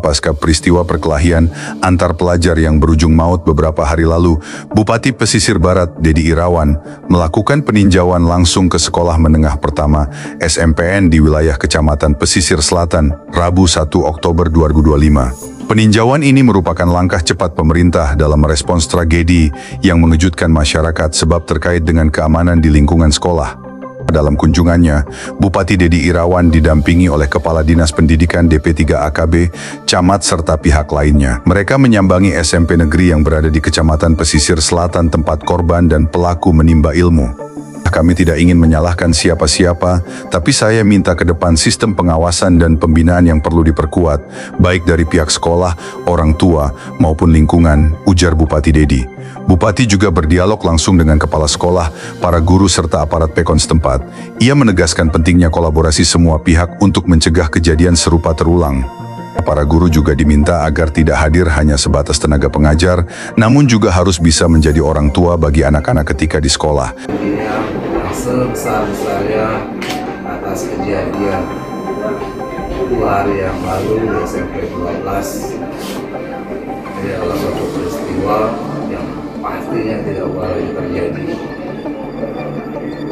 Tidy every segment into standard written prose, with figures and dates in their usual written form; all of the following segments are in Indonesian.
pasca peristiwa perkelahian antar pelajar yang berujung maut beberapa hari lalu, Bupati Pesisir Barat Dedi Irawan melakukan peninjauan langsung ke sekolah menengah pertama SMPN di wilayah Kecamatan Pesisir Selatan, Rabu 1 Oktober 2025. Peninjauan ini merupakan langkah cepat pemerintah dalam merespons tragedi yang mengejutkan masyarakat sebab terkait dengan keamanan di lingkungan sekolah. Dalam kunjungannya, Bupati Dedi Irawan didampingi oleh Kepala Dinas Pendidikan DP3 AKB, camat serta pihak lainnya. Mereka menyambangi SMP negeri yang berada di Kecamatan Pesisir Selatan tempat korban dan pelaku menimba ilmu. Kami tidak ingin menyalahkan siapa-siapa, tapi saya minta ke depan sistem pengawasan dan pembinaan yang perlu diperkuat, baik dari pihak sekolah, orang tua, maupun lingkungan, ujar Bupati Dedi. Bupati juga berdialog langsung dengan kepala sekolah, para guru serta aparat Pekon setempat. Ia menegaskan pentingnya kolaborasi semua pihak untuk mencegah kejadian serupa terulang. Para guru juga diminta agar tidak hadir hanya sebatas tenaga pengajar, namun juga harus bisa menjadi orang tua bagi anak-anak ketika di sekolah. Sebesar-besarnya atas kejadian 2 hari yang lalu di SMP 12. Ini adalah suatu peristiwa yang pastinya tidak boleh terjadi,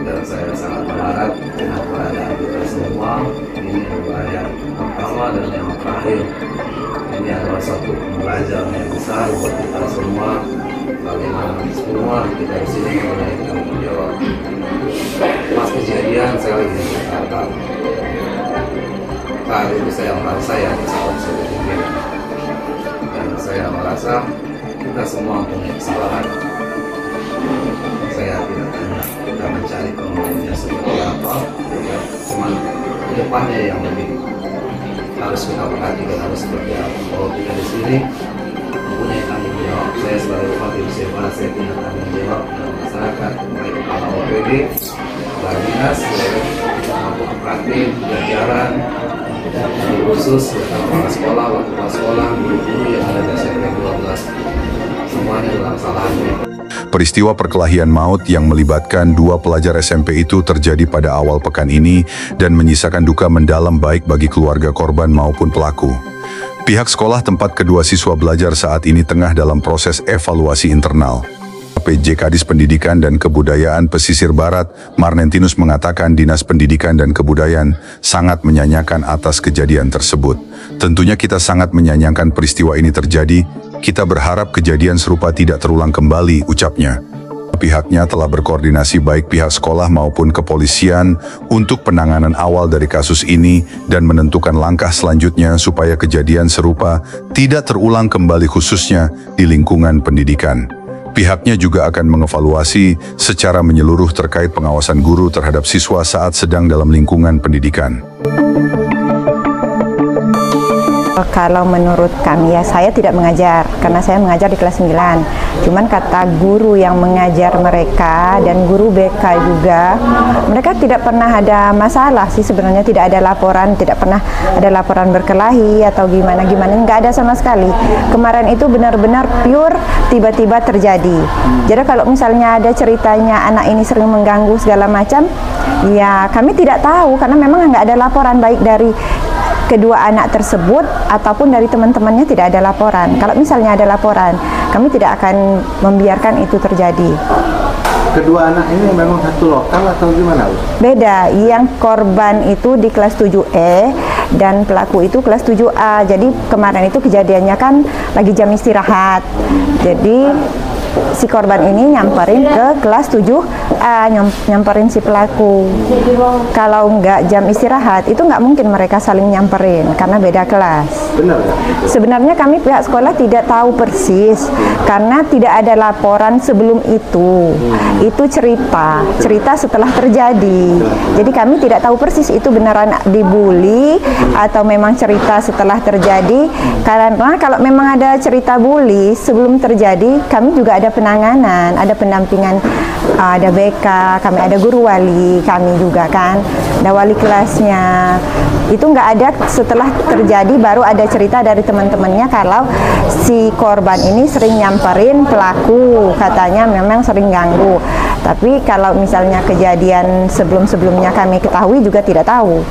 dan saya sangat berharap dengan keadaan kita semua ini adalah yang pertama dan yang terakhir. Ini adalah suatu pembelajaran yang besar buat kita semua, bagaimana semua kita di sini mulai tanggung jawab. Pas kejadian saya lagi di Jakarta, saat itu saya merasa ya salah saya pikir, dan saya merasa kita semua punya kesalahan. Saya tidak tanya kita mencari pengaruhnya seperti apa, ya, cuman ke depannya yang lebih harus kita perhatikan harus seperti apa. Kalau kita di sini mempunyai tanggung jawab, saya sebagai Bupati Pesisir Barat, saya punya tanggung jawab dalam masyarakat, baik kepala OPD, kepala dinas, kita melakukan praktik, pelajaran, khusus kepala sekolah, waktu sekolah, guru-guru yang ada di SMP 12, semuanya dalam salahnya. Peristiwa perkelahian maut yang melibatkan 2 pelajar SMP itu terjadi pada awal pekan ini dan menyisakan duka mendalam baik bagi keluarga korban maupun pelaku. Pihak sekolah tempat kedua siswa belajar saat ini tengah dalam proses evaluasi internal. PJ Kadis Pendidikan dan Kebudayaan Pesisir Barat, Marnentinus mengatakan Dinas Pendidikan dan Kebudayaan sangat menyayangkan atas kejadian tersebut. Tentunya kita sangat menyayangkan peristiwa ini terjadi. Kita berharap kejadian serupa tidak terulang kembali, ucapnya. Pihaknya telah berkoordinasi baik pihak sekolah maupun kepolisian untuk penanganan awal dari kasus ini dan menentukan langkah selanjutnya supaya kejadian serupa tidak terulang kembali khususnya di lingkungan pendidikan. Pihaknya juga akan mengevaluasi secara menyeluruh terkait pengawasan guru terhadap siswa saat sedang dalam lingkungan pendidikan. Kalau menurut kami ya, saya tidak mengajar karena saya mengajar di kelas 9. Cuman kata guru yang mengajar mereka dan guru BK juga, mereka tidak pernah ada masalah sih sebenarnya, tidak ada laporan, tidak pernah ada laporan berkelahi atau gimana-gimana, nggak ada sama sekali. Kemarin itu benar-benar pure tiba-tiba terjadi. Jadi kalau misalnya ada ceritanya anak ini sering mengganggu segala macam, ya kami tidak tahu karena memang nggak ada laporan baik dari kedua anak tersebut ataupun dari teman-temannya, tidak ada laporan. Kalau misalnya ada laporan, kami tidak akan membiarkan itu terjadi. Kedua anak ini memang satu lokal atau gimana? Beda, yang korban itu di kelas 7E dan pelaku itu kelas 7A. Jadi kemarin itu kejadiannya kan lagi jam istirahat. Jadi si korban ini nyamperin ke kelas 7A, nyamperin si pelaku. Kalau nggak jam istirahat, itu nggak mungkin mereka saling nyamperin karena beda kelas. Benar. Sebenarnya kami pihak sekolah tidak tahu persis karena tidak ada laporan sebelum itu. Itu cerita setelah terjadi. Jadi kami tidak tahu persis itu beneran dibully atau memang cerita setelah terjadi. Karena kalau memang ada cerita bully sebelum terjadi, kami juga ada penanganan, ada pendampingan, ada BK, kami ada guru wali, kami juga kan, ada wali kelasnya. Itu nggak ada setelah terjadi baru ada cerita dari teman-temannya kalau si korban ini sering nyamperin pelaku, katanya memang sering ganggu. Tapi kalau misalnya kejadian sebelum-sebelumnya kami ketahui juga tidak tahu.